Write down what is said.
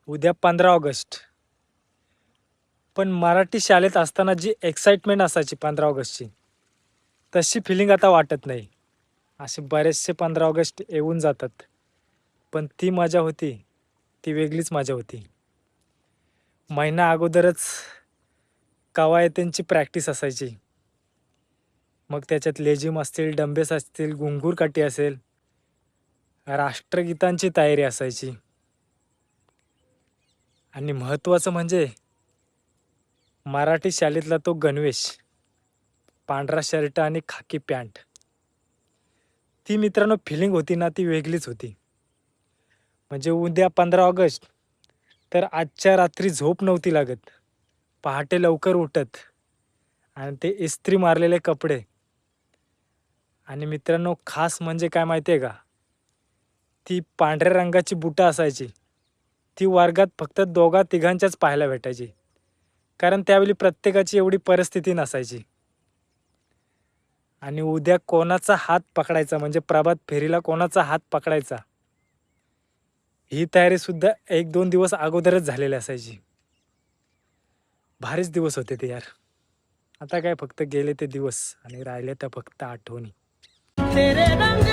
उद्या 15 ऑगस्ट. पण मराठी शाळेत असताना जी एक्साइटमेंट असायची 15 ऑगस्टची, तशी फिलिंग आता वाटत नाही. असे बरेचसे 15 ऑगस्ट येऊन जातात, पण ती मजा होती, ती वेगळीच मजा होती. महिना अगोदरच कवायतींची प्रॅक्टिस असायची. मग त्याच्यात लेझिम असतील, डंबेस असतील, घुंगूर काठी असेल, राष्ट्रगीतांची तयारी असायची. आणि महत्त्वाचं म्हणजे मराठी शाळेतला तो गणवेश, पांढरा शर्ट आणि खाकी पॅन्ट. ती मित्रांनो फिलिंग होती ना, ती वेगळीच होती. म्हणजे उद्या 15 ऑगस्ट, तर आजच्या रात्री झोप नव्हती लागत. पहाटे लवकर उठत आणि ते इस्त्री मारलेले कपडे. आणि मित्रांनो खास म्हणजे काय माहिती आहे का? ती पांढऱ्या रंगाची बुटं असायची. ती वर्गात फक्त दोघा तिघांच्याच पाहायला भेटायची. कारण त्यावेळी प्रत्येकाची एवढी परिस्थिती नसायची. आणि उद्या कोणाचा हात पकडायचा म्हणजे प्रभात फेरीला कोणाचा हात पकडायचा, ही तयारी सुद्धा 1-2 दिवस अगोदरच झालेली असायची. भारीच दिवस होते ते यार. आता काय फक्त गेले ते दिवस आणि राहिले त्या फक्त आठवणी. तेरे रंग